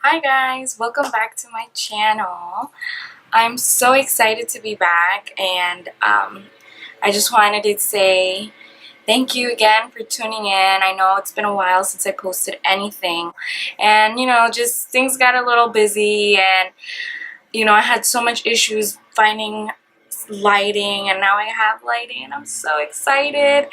Hi guys, welcome back to my channel. I'm so excited to be back, and I just wanted to say thank you again for tuning in. I know it's been a while since I posted anything, and just things got a little busy, and I had so much issues finding lighting, and now I have lighting and I'm so excited.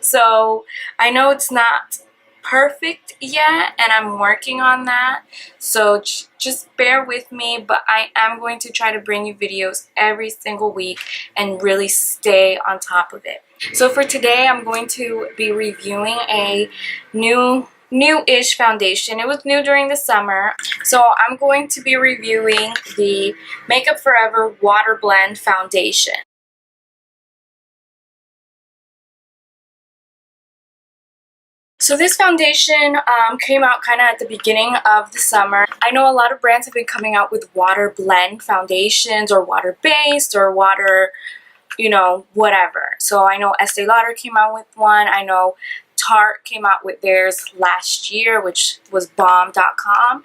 So I know it's not perfect yet and I'm working on that, so just bear with me, but I am going to try to bring you videos every single week and really stay on top of it. So for today I'm going to be reviewing a new-ish foundation. It was new during the summer, so I'm going to be reviewing the Makeup Forever Water Blend Foundation. So this foundation came out kind of at the beginning of the summer. I know a lot of brands have been coming out with water blend foundations or water based or water, whatever. So I know Estee Lauder came out with one. I know Tarte came out with theirs last year, which was bomb.com.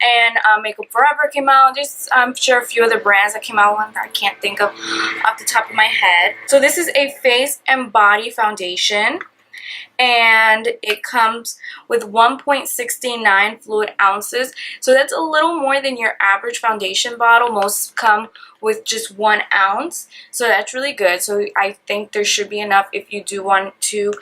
And Makeup Forever came out. There's, I'm sure, a few other brands that came out, one that I can't think of off the top of my head. So this is a face and body foundation, and it comes with 1.69 fluid ounces. So that's a little more than your average foundation bottle. Most come with just 1 ounce, so that's really good. So I think there should be enough if you do want to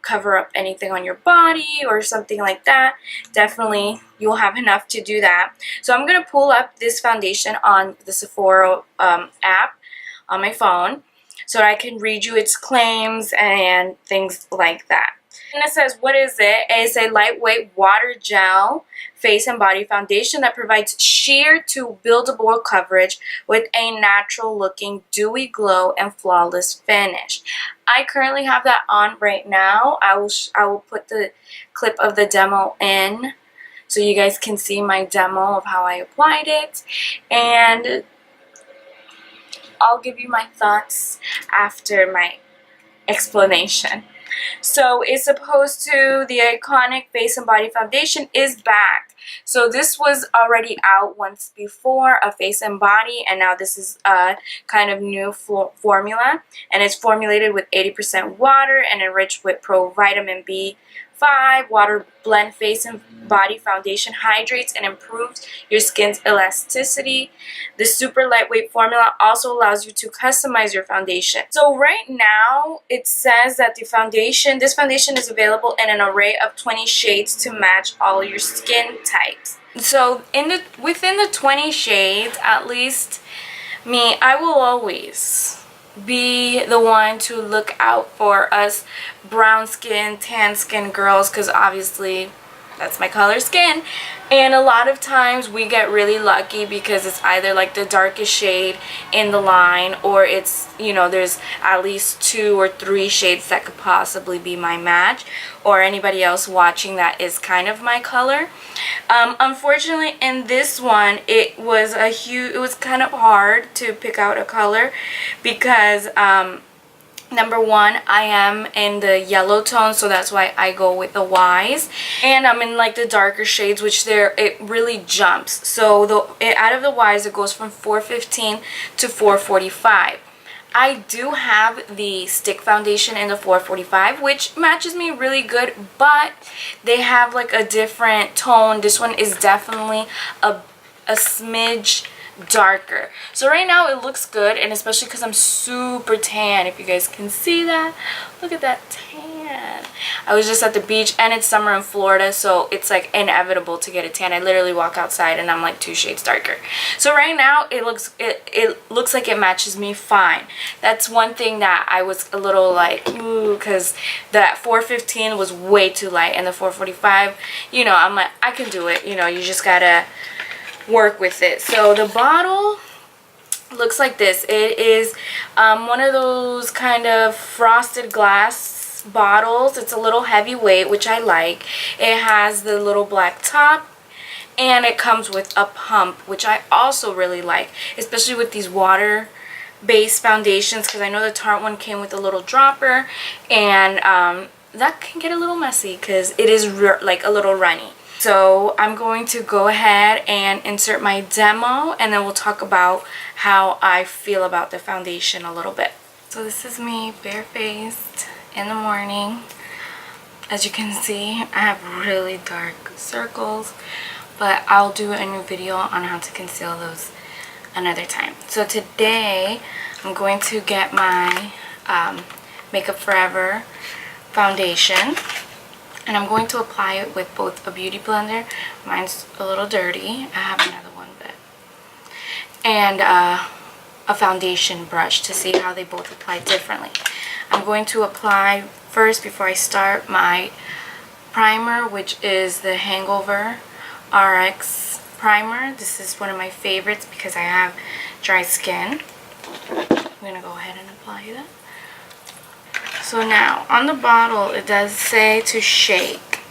cover up anything on your body or something like that. Definitely you'll have enough to do that. So I'm going to pull up this foundation on the Sephora app on my phone so I can read you its claims and things like that. And it says, what is it? It's a lightweight water gel face and body foundation that provides sheer to buildable coverage with a natural looking dewy glow and flawless finish. I currently have that on right now. I will put the clip of the demo in so you guys can see my demo of how I applied it, and I'll give you my thoughts after my explanation. So it's opposed to the iconic face and body foundation is back. So this was already out once before, a face and body, and now this is a kind of new formula, and it's formulated with 80% water and enriched with pro vitamin B5. Water blend face and body foundation hydrates and improves your skin's elasticity. The super lightweight formula also allows you to customize your foundation. So right now it says that this foundation is available in an array of 20 shades to match all your skin types. So within the 20 shades, at least me, I will always be the one to look out for us brown skin, tan skin girls, because obviously that's my color skin, and a lot of times we get really lucky because it's either like the darkest shade in the line, or it's, there's at least 2 or 3 shades that could possibly be my match, or anybody else watching that is kind of my color. Unfortunately in this one it was kind of hard to pick out a color because number one, I am in the yellow tone, so that's why I go with the Ys. And I'm in like the darker shades, which it really jumps. So out of the Ys, it goes from 415 to 445. I do have the stick foundation in the 445, which matches me really good, but they have like a different tone. This one is definitely a smidge darker. So right now it looks good, and especially because I'm super tan, if you guys can see that. Look at that tan. I was just at the beach, and it's summer in Florida, so it's like inevitable to get a tan. I literally walk outside and I'm like 2 shades darker. So right now it looks like it matches me fine. That's one thing that I was a little like, ooh, because that 415 was way too light, and the 445, I'm like, I can do it. You just gotta work with it. So the bottle looks like this. It is one of those kind of frosted glass bottles. It's a little heavyweight, which I like. It has the little black top, and it comes with a pump, which I also really like, especially with these water based foundations, because I know the Tarte one came with a little dropper, and that can get a little messy because it is like a little runny. So I'm going to go ahead and insert my demo, and then we'll talk about how I feel about the foundation a little bit. So this is me barefaced in the morning. As you can see, I have really dark circles, but I'll do a new video on how to conceal those another time. So today I'm going to get my Makeup Forever foundation, and I'm going to apply it with both a beauty blender, mine's a little dirty, I have another one, but and a foundation brush to see how they both apply differently. I'm going to apply first, before I start, my primer, which is the Hangover RX primer. This is one of my favorites because I have dry skin. I'm going to go ahead and apply that. So now, on the bottle, it does say to shake.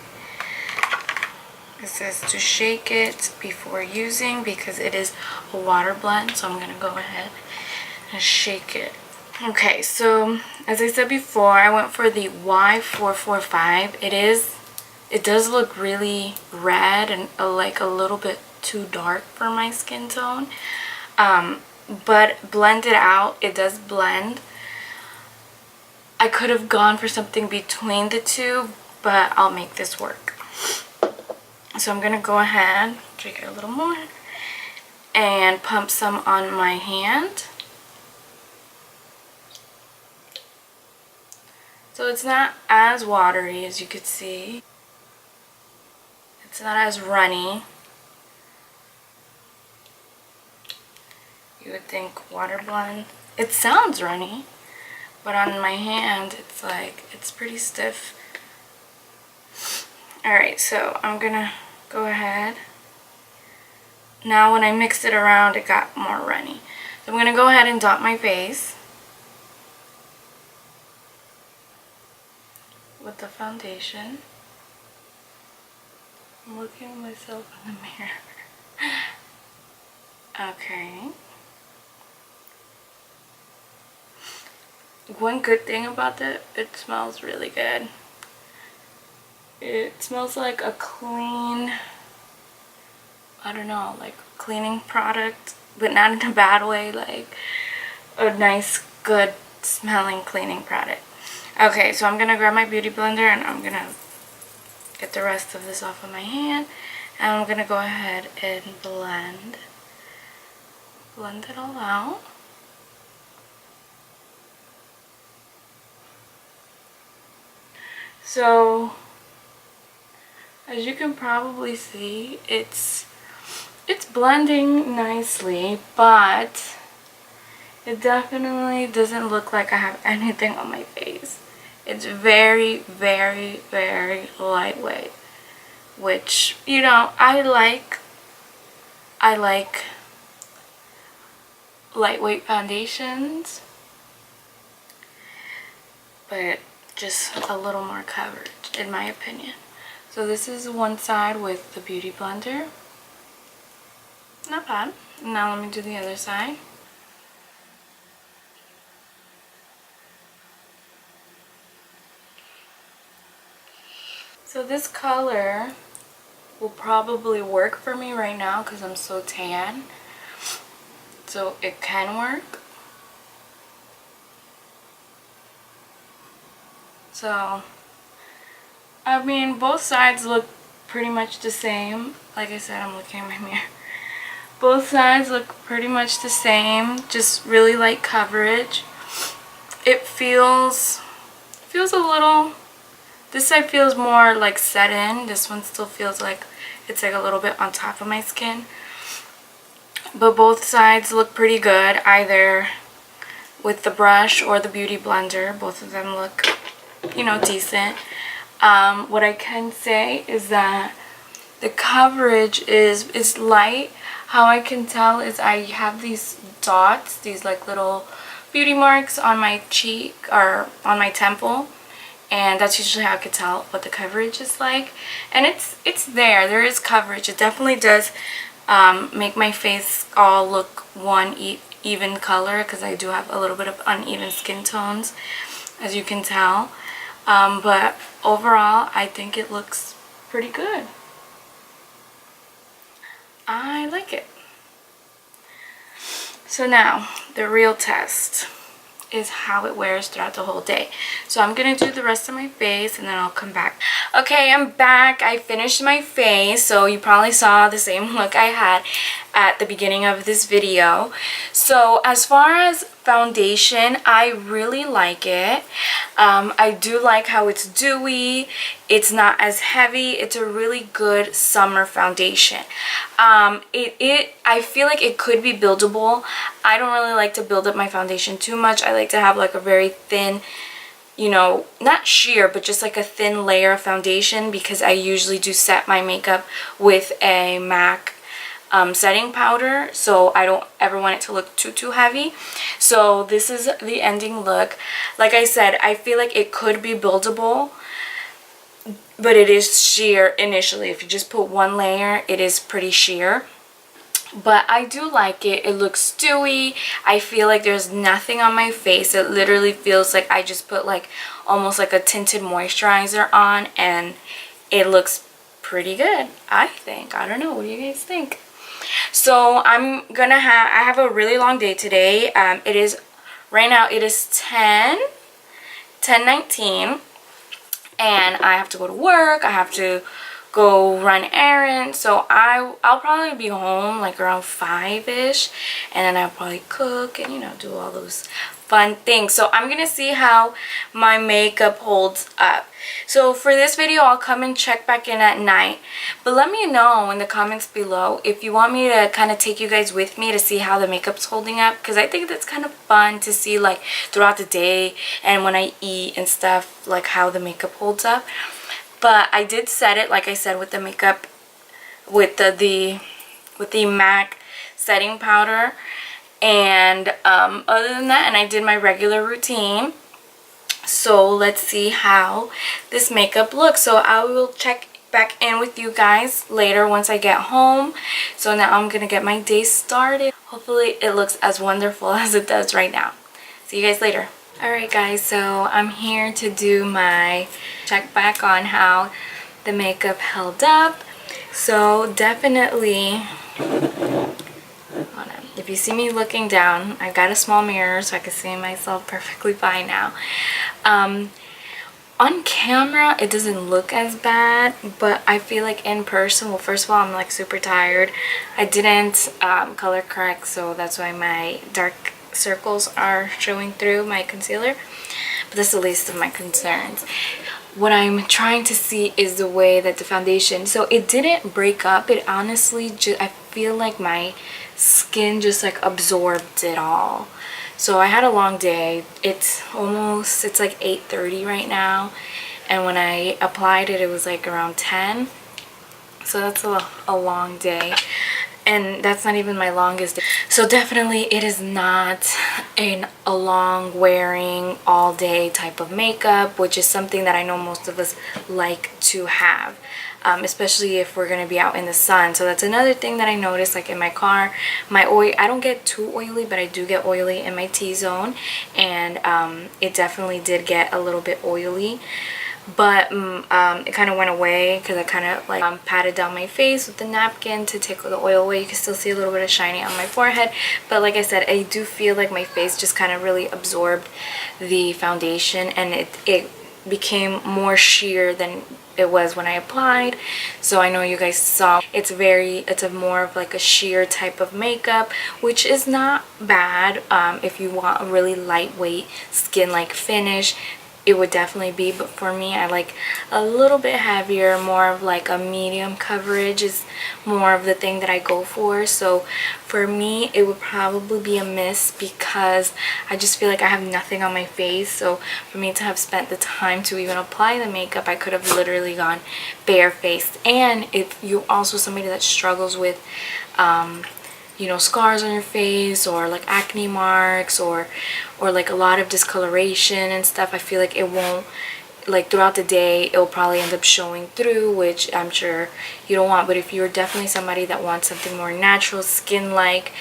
It says to shake it before using because it is a water blend. So I'm going to go ahead and shake it. Okay, so as I said before, I went for the Y445. It does look really red and like a little bit too dark for my skin tone. But blended out, it does blend. I could have gone for something between the two, but I'll make this work. So I'm gonna go ahead, drink it a little more, and pump some on my hand. So it's not as watery as you could see. It's not as runny. You would think water blend. It sounds runny, but on my hand it's like, it's pretty stiff. Alright, so I'm gonna go ahead. Now when I mixed it around, it got more runny. So I'm gonna go ahead and dot my face with the foundation. I'm looking at myself in the mirror. Okay. One good thing about it smells really good. It smells like a clean, I don't know, like cleaning product, but not in a bad way, like a nice, good smelling cleaning product. Okay, so I'm gonna grab my beauty blender and I'm gonna get the rest of this off of my hand, and I'm gonna go ahead and blend it all out. So as you can probably see, it's blending nicely, but it definitely doesn't look like I have anything on my face. It's very, very, very lightweight, which, you know, I like lightweight foundations, but just a little more coverage, in my opinion. So this is one side with the beauty blender. Not bad. Now let me do the other side. So this color will probably work for me right now because I'm so tan. So it can work. So, I mean, both sides look pretty much the same. Like I said, I'm looking at my mirror. Both sides look pretty much the same, just really light coverage. It feels a little, this side feels more like set in. This one still feels like it's like a little bit on top of my skin. But both sides look pretty good, either with the brush or the beauty blender. Both of them look, you know, decent. What I can say is that the coverage is light. How I can tell is I have these dots, these like little beauty marks on my cheek or on my temple, and that's usually how I could tell what the coverage is like. And it's there is coverage. It definitely does make my face all look one even color, because I do have a little bit of uneven skin tones, as you can tell. But overall, I think it looks pretty good. I like it. So now, the real test is how it wears throughout the whole day. So I'm gonna do the rest of my face and then I'll come back. Okay, I'm back. I finished my face, so you probably saw the same look I had at the beginning of this video. So as far as foundation, I really like it. I do like how it's dewy. It's not as heavy. It's a really good summer foundation. I feel like it could be buildable. I don't really like to build up my foundation too much. I like to have like a very thin, you know, not sheer, but just like a thin layer of foundation, because I usually do set my makeup with a MAC setting powder, so I don't ever want it to look too heavy. So this is the ending look. Like I said, I feel like it could be buildable, but it is sheer initially. If you just put one layer, it is pretty sheer. But I do like it. It looks dewy. I feel like there's nothing on my face. It literally feels like I just put like almost like a tinted moisturizer on, and it looks pretty good, I think. I don't know. What do you guys think? So I have a really long day today. It is right now, it is 10:19, and I have to go to work. I have to go run errands, so I'll probably be home like around 5ish, and then I'll probably cook and, you know, do all those fun things. So I'm gonna see how my makeup holds up. So for this video, I'll come and check back in at night, but let me know in the comments below if you want me to kind of take you guys with me to see how the makeup's holding up, because I think that's kind of fun to see like throughout the day and when I eat and stuff, like how the makeup holds up. But I did set it, like I said, with the makeup, with the MAC setting powder. And other than that, and I did my regular routine. So let's see how this makeup looks. So I will check back in with you guys later once I get home. So now I'm gonna get my day started. Hopefully it looks as wonderful as it does right now. See you guys later. Alright guys, so I'm here to do my check back on how the makeup held up. So definitely, hold on. If you see me looking down, I've got a small mirror so I can see myself perfectly fine now. On camera it doesn't look as bad, but I feel like in person, well, first of all, I'm like super tired. I didn't color correct, so that's why my dark circles are showing through my concealer, but that's the least of my concerns. What I'm trying to see is the way that the foundation, so it didn't break up. It honestly just, I feel like my skin just like absorbed it all. So I had a long day. It's like 8:30 right now, and when I applied it, it was like around 10. So that's a long day. And that's not even my longest day. So definitely it is not a long wearing all day type of makeup, which is something that I know most of us like to have, especially if we're gonna be out in the sun. So that's another thing that I noticed, like in my car, my oil, I don't get too oily, but I do get oily in my T-zone, and it definitely did get a little bit oily. But it kind of went away because I kind of like patted down my face with the napkin to take the oil away. You can still see a little bit of shiny on my forehead, but like I said, I do feel like my face just kind of really absorbed the foundation, and it became more sheer than it was when I applied. So I know you guys saw it's a more of like a sheer type of makeup, which is not bad. If you want a really lightweight skin like finish, it would definitely be, but for me, I like a little bit heavier, more of like a medium coverage is more of the thing that I go for. So for me, it would probably be a miss because I just feel like I have nothing on my face. So for me to have spent the time to even apply the makeup, I could have literally gone barefaced. And if you're also somebody that struggles with you know, scars on your face, or like acne marks, or like a lot of discoloration and stuff, I feel like it won't, like throughout the day, it'll probably end up showing through, which I'm sure you don't want. But if you're definitely somebody that wants something more natural skin like,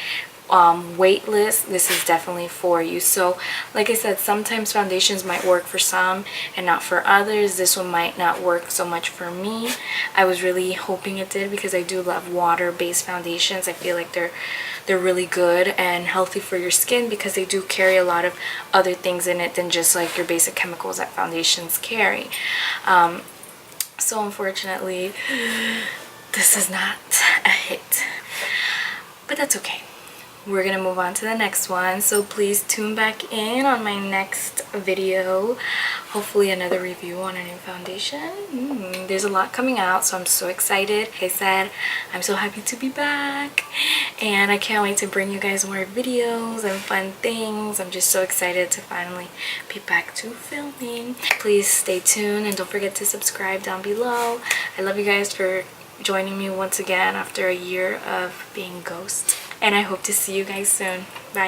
weightless, this is definitely for you. So like I said, sometimes foundations might work for some and not for others. This one might not work so much for me. I was really hoping it did because I do love water-based foundations. I feel like they're really good and healthy for your skin because they do carry a lot of other things in it than just like your basic chemicals that foundations carry. So unfortunately, this is not a hit, but that's okay. We're gonna move on to the next one, so please tune back in on my next video. Hopefully another review on a new foundation. There's a lot coming out, so I'm so excited. Like I said, I'm so happy to be back, and I can't wait to bring you guys more videos and fun things. I'm just so excited to finally be back to filming. Please stay tuned and don't forget to subscribe down below. I love you guys for joining me once again after a year of being ghost. And I hope to see you guys soon. Bye.